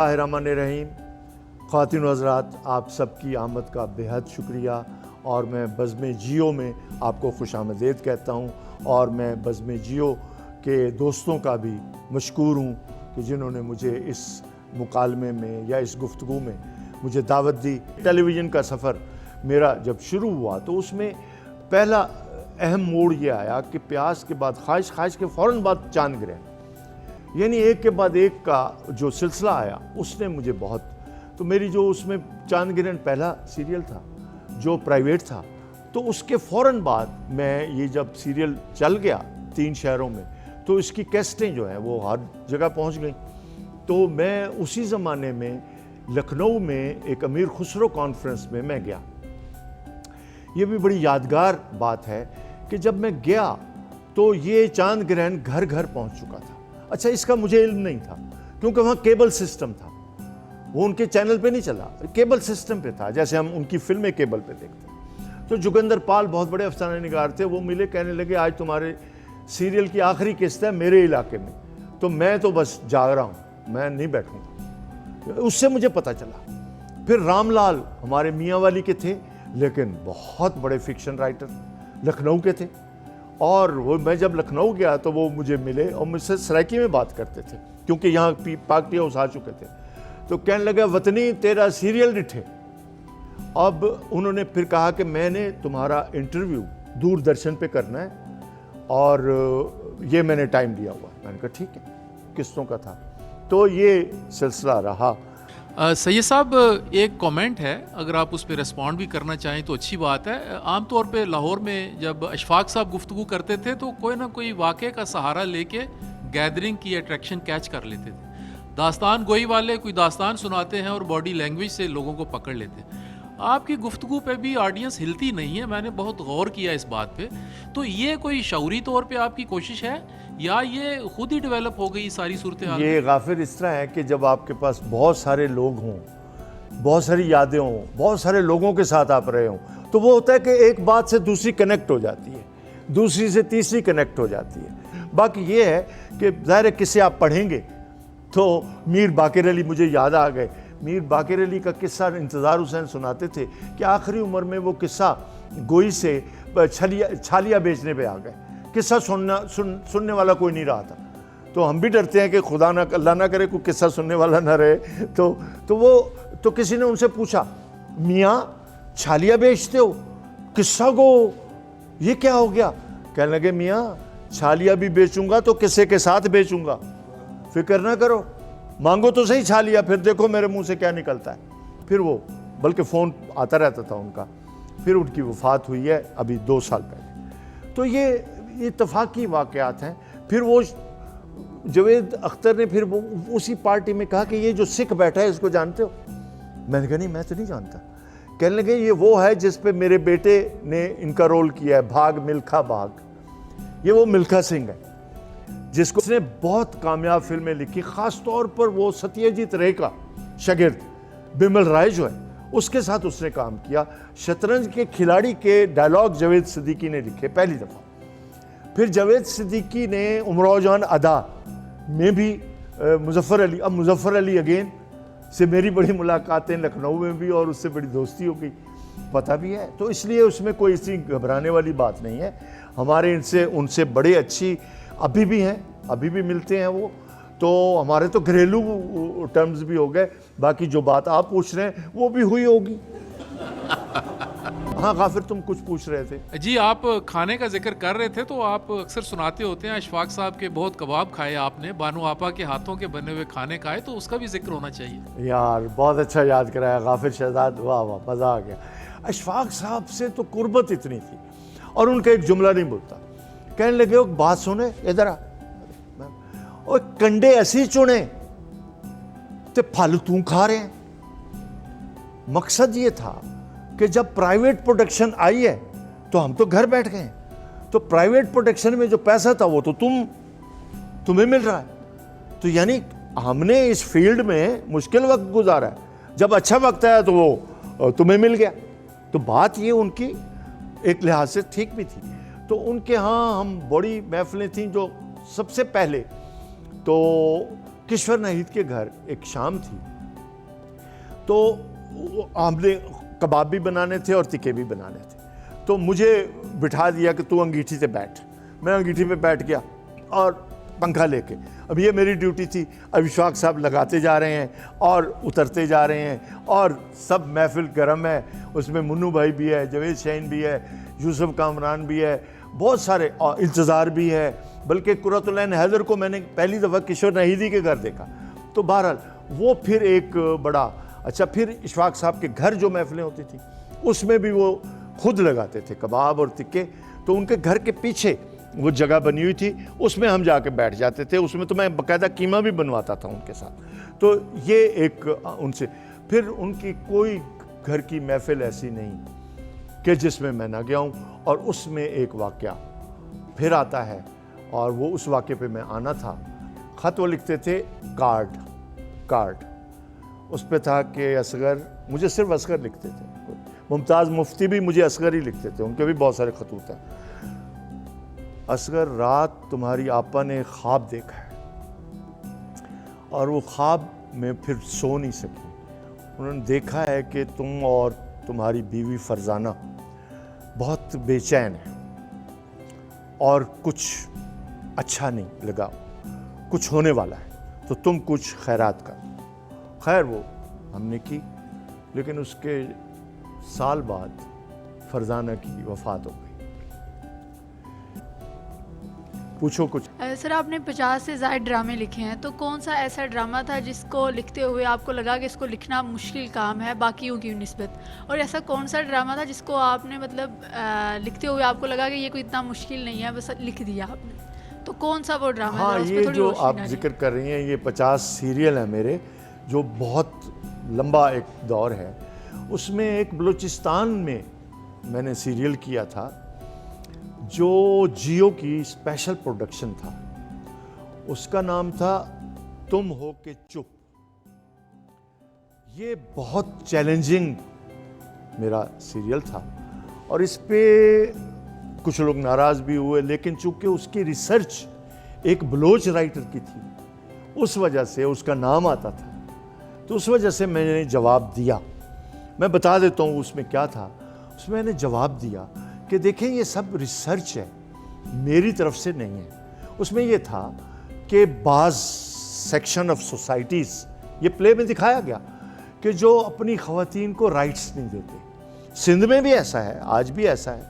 रहमान-ए-रहीम, ख़वातीन व हज़रात, आप सबकी आमद का बेहद शुक्रिया और मैं बज़्म जियो में आपको खुशामदीद कहता हूँ और मैं बज़्म जियो के दोस्तों का भी मशकूर हूँ कि जिन्होंने मुझे इस मुकालमे में या इस गुफ्तगू में मुझे दावत दी। टेलीविज़न का सफ़र मेरा जब शुरू हुआ तो उसमें पहला अहम मोड़ ये आया कि प्यास के बाद ख्वाहिश, ख्वाहिश के फ़ौरन बाद चांद ग्रहण, यानी एक के बाद एक का जो सिलसिला आया उसने मुझे बहुत, तो मेरी जो उसमें चांद ग्रहण पहला सीरियल था जो प्राइवेट था, तो उसके फ़ौरन बाद मैं ये जब सीरियल चल गया 3 शहरों में तो इसकी कैसेटें जो हैं वो हर जगह पहुंच गई। तो मैं उसी ज़माने में लखनऊ में एक अमीर खुसरो कॉन्फ्रेंस में मैं गया। ये भी बड़ी यादगार बात है कि जब मैं गया तो ये चांद ग्रहण घर घर पहुंच चुका था। अच्छा, इसका मुझे इल्म नहीं था क्योंकि वहाँ केबल सिस्टम था, वो उनके चैनल पे नहीं चला, केबल सिस्टम पे था, जैसे हम उनकी फिल्में केबल पे देखते हैं। तो जोगिंदर पाल बहुत बड़े अफसाना निगार थे, वो मिले, कहने लगे आज तुम्हारे सीरियल की आखिरी किस्त है मेरे इलाके में। तो मैं तो बस जाग रहा हूँ, मैं नहीं बैठूँगा। उससे मुझे पता चला। फिर रामलाल हमारे मियाँ वाली के थे, लेकिन बहुत बड़े फिक्शन राइटर लखनऊ के थे, और वो मैं जब लखनऊ गया तो वो मुझे मिले और मुझसे सराइकी में बात करते थे क्योंकि यहाँ पाक टी हाउस आ चुके थे। तो कहने लगा वतनी तेरा सीरियल डिठे। अब उन्होंने फिर कहा कि मैंने तुम्हारा इंटरव्यू दूरदर्शन पे करना है और ये मैंने टाइम दिया हुआ। मैंने कहा ठीक है, किस्तों का था। तो ये सिलसिला रहा। सैयद साहब, एक कमेंट है, अगर आप उस पर रिस्पॉन्ड भी करना चाहें तो अच्छी बात है। आमतौर पे लाहौर में जब अशफाक साहब गुफ्तगू करते थे तो कोई ना कोई वाक़े का सहारा लेके गैदरिंग की अट्रैक्शन कैच कर लेते थे। दास्तान गोई वाले कोई दास्तान सुनाते हैं और बॉडी लैंग्वेज से लोगों को पकड़ लेते हैं। आपकी गुफ्तगू पे भी ऑडियंस हिलती नहीं है, मैंने बहुत गौर किया इस बात पे। तो ये कोई शऊरी तौर पे आपकी कोशिश है या ये खुद ही डेवलप हो गई सारी सूरत हाल? ये गाफिर इस तरह है कि जब आपके पास बहुत सारे लोग हों, बहुत सारी यादें हों, बहुत सारे लोगों के साथ आप रहे हों, तो वो होता है कि एक बात से दूसरी कनेक्ट हो जाती है, दूसरी से तीसरी कनेक्ट हो जाती है। बाकी ये है कि ज़ाहिर है किस्से आप पढ़ेंगे तो मीर बाक़िर अली मुझे याद आ गए। मीर बाक़िर अली का किस्सा इंतज़ार हुसैन सुनाते थे कि आखिरी उम्र में वो किस्सा गोई से छालिया बेचने पे आ गए। किस्सा सुनने वाला कोई नहीं रहा था। तो हम भी डरते हैं कि खुदा ना अल्लाह ना करे कोई किस्सा सुनने वाला ना रहे। तो किसी ने उनसे पूछा, मियाँ छालिया बेचते हो, किस्सा को ये क्या हो गया? कहने लगे मियाँ छालिया भी बेचूंगा तो किस्से के साथ बेचूंगा, फिक्र ना करो, मांगो तो सही छालिया, फिर देखो मेरे मुंह से क्या निकलता है। फिर वो, बल्कि फ़ोन आता रहता था उनका। फिर उनकी वफ़ात हुई है अभी 2 साल पहले। तो ये इत्तफाकी वाक़यात हैं। फिर वो जवेद अख्तर ने फिर वो उसी पार्टी में कहा कि ये जो सिख बैठा है इसको जानते हो? मैंने कहा नहीं, मैं तो नहीं जानता। कहने लगे ये वो है जिस पे मेरे बेटे ने इनका रोल किया है, भाग मिल्खा भाग। ये वो मिल्खा सिंह है जिसको उसने बहुत कामयाब फिल्में लिखी, ख़ास तौर पर वो सत्यजीत रे का शागिर्द बिमल राय जो है उसके साथ उसने काम किया। शतरंज के खिलाड़ी के डायलॉग जावेद सिद्दीकी ने लिखे पहली दफ़ा। फिर जावेद सिद्दीकी ने उमराव जान अदा में भी मुजफ्फर अली, अब मुजफ्फर अली अगेन से मेरी बड़ी मुलाकातें लखनऊ में भी और उससे बड़ी दोस्ती हो गई, पता भी है। तो इसलिए उसमें कोई इसी घबराने वाली बात नहीं है। हमारे उनसे बड़े अच्छी अभी भी हैं, अभी भी मिलते हैं वो। तो हमारे तो घरेलू टर्म्स भी हो गए। बाकी जो बात आप पूछ रहे हैं वो भी हुई होगी। हाँ गाफिर, तुम कुछ पूछ रहे थे। जी, आप खाने का जिक्र कर रहे थे तो आप अक्सर सुनाते होते हैं अशफाक साहब के बहुत कबाब खाए आपने, बानो आपा के हाथों के बने हुए खाने खाए, तो उसका भी जिक्र होना चाहिए। यार बहुत अच्छा याद कराया गाफिर शहजाद, वाह वाह, मज़ा आ गया। अशफाक साहब से तो कुर्बत इतनी थी और उनका एक जुमला नहीं बोलता। कहने लगे वो बात सुने, इधर आ, और कंडे ऐसी चुने तो फल तू खा रहे हैं। मकसद ये था कि जब प्राइवेट प्रोडक्शन आई है तो हम तो घर बैठ गए, तो प्राइवेट प्रोडक्शन में जो पैसा था वो तो तुम्हें मिल रहा है। तो यानी हमने इस फील्ड में मुश्किल वक्त गुजारा है, जब अच्छा वक्त आया तो वो तुम्हें मिल गया। तो बात ये उनकी एक लिहाज से ठीक भी थी। तो उनके यहाँ हम बड़ी महफिलें थीं। जो सबसे पहले तो किश्वर नाहिद के घर एक शाम थी تو ہم نے کباب بھی بنانے تھے اور تکے بھی بنانے تھے. تو مجھے بٹھا دیا کہ تو انگیٹھی سے بیٹھ. میں انگیٹھی پہ بیٹھ گیا اور پنکھا لے کے. اب یہ میری ڈیوٹی تھی. اب اشفاق صاحب لگاتے جا رہے ہیں اور اترتے جا رہے ہیں اور سب محفل گرم ہے. اس میں منو بھائی بھی ہے, جاوید شاہین بھی ہے, یوسف کامران بھی ہے, بہت سارے, اور انتظار بھی ہے. بلکہ قرۃ العین حیدر کو میں نے پہلی دفعہ کشور نہیدی کے گھر دیکھا. تو بہرحال وہ پھر ایک بڑا اچھا. پھر اشفاق صاحب کے گھر جو محفلیں ہوتی تھیں اس میں بھی وہ خود لگاتے تھے کباب اور تکے. تو ان کے گھر کے پیچھے وہ جگہ بنی ہوئی تھی, اس میں ہم جا کے بیٹھ جاتے تھے. اس میں تو میں باقاعدہ قیمہ بھی بنواتا تھا ان کے ساتھ. تو یہ ایک ان سے پھر ان کی کوئی گھر کی محفل ایسی نہیں کہ جس میں نہ گیا ہوں. اور اس میں ایک واقعہ پھر آتا ہے, اور وہ اس واقعے پہ میں آنا تھا. خط وہ لکھتے تھے کارڈ. اس پہ تھا کہ اصغر, مجھے صرف اصغر لکھتے تھے. ممتاز مفتی بھی مجھے اصغر ہی لکھتے تھے, ان کے بھی بہت سارے خطوط ہیں. اصغر, رات تمہاری آپا نے خواب دیکھا ہے اور وہ خواب میں پھر سو نہیں سکی. انہوں نے دیکھا ہے کہ تم اور تمہاری بیوی فرزانہ بہت بے چین ہیں اور کچھ اچھا نہیں لگا, کچھ ہونے والا ہے, تو تم کچھ خیرات کر. خیر وہ ہم نے کی, لیکن اس کے سال بعد فرزانہ کی وفات ہو گئی. پوچھو کچھ. سر آپ نے 50 سے زائد ڈرامے لکھے ہیں, تو کون سا ایسا ڈرامہ تھا جس کو لکھتے ہوئے آپ کو لگا کہ اس کو لکھنا مشکل کام ہے باقیوں کی نسبت, اور ایسا کون سا ڈرامہ تھا جس کو آپ نے مطلب لکھتے ہوئے آپ کو لگا کہ یہ کوئی اتنا مشکل نہیں ہے, بس لکھ دیا آپ نے, تو کون سا وہ ڈرامہ ہاں, تھا؟ اس پہ یہ تھوڑی جو روشنی آپ ڈالیں. ذکر کر رہی ہیں یہ 50 سیریل ہیں میرے, جو بہت لمبا ایک دور ہے. اس میں ایک بلوچستان میں نے سیریل کیا تھا جو جیو کی اسپیشل پروڈکشن تھا. اس کا نام تھا تم ہو کے چپ. یہ بہت چیلنجنگ میرا سیریل تھا اور اس پہ کچھ لوگ ناراض بھی ہوئے, لیکن چونکہ اس کی ریسرچ ایک بلوچ رائٹر کی تھی اس وجہ سے اس کا نام آتا تھا, تو اس وجہ سے میں نے جواب دیا. میں بتا دیتا ہوں اس میں کیا تھا. اس میں نے جواب دیا کہ دیکھیں یہ سب ریسرچ ہے, میری طرف سے نہیں ہے. اس میں یہ تھا کہ بعض سیکشن آف سوسائٹیز, یہ پلے میں دکھایا گیا, کہ جو اپنی خواتین کو رائٹس نہیں دیتے. سندھ میں بھی ایسا ہے, آج بھی ایسا ہے.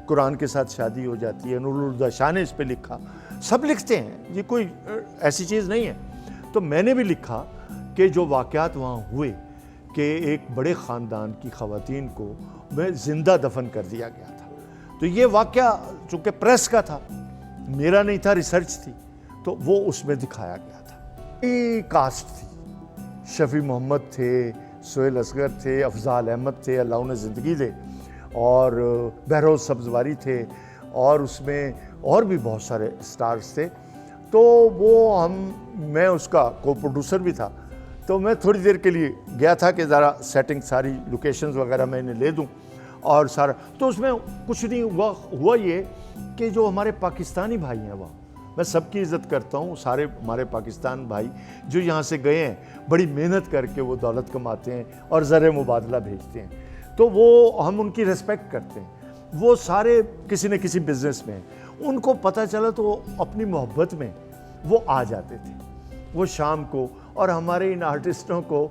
قرآن کے ساتھ شادی ہو جاتی ہے. نور الہدیٰ شاہ نے اس پہ لکھا, سب لکھتے ہیں, یہ کوئی ایسی چیز نہیں ہے. تو میں نے بھی لکھا کہ جو واقعات وہاں ہوئے کہ ایک بڑے خاندان کی خواتین کو میں زندہ دفن کر دیا گیا تھا. تو یہ واقعہ چونکہ پریس کا تھا, میرا نہیں تھا, ریسرچ تھی, تو وہ اس میں دکھایا گیا تھا. کاسٹ تھی, شفیع محمد تھے, سہیل اصغر تھے, افضال احمد تھے, اللہ انہیں زندگی دے, اور بہروز سبزواری تھے, اور اس میں اور بھی بہت سارے سٹارز تھے. تو وہ میں اس کا کو پروڈیوسر بھی تھا. تو میں تھوڑی دیر کے لیے گیا تھا کہ ذرا سیٹنگ ساری لوکیشنز وغیرہ میں انہیں لے دوں اور سارا. تو اس میں کچھ نہیں ہوا یہ کہ جو ہمارے پاکستانی بھائی ہیں وہاں, میں سب کی عزت کرتا ہوں, سارے ہمارے پاکستان بھائی جو یہاں سے گئے ہیں بڑی محنت کر کے وہ دولت کماتے ہیں اور زر مبادلہ بھیجتے ہیں, تو وہ ہم ان کی ریسپیکٹ کرتے ہیں. وہ سارے کسی نہ کسی بزنس میں ہیں. ان کو پتہ چلا تو وہ اپنی محبت میں وہ آ جاتے تھے, وہ شام کو, اور ہمارے ان آرٹسٹوں کو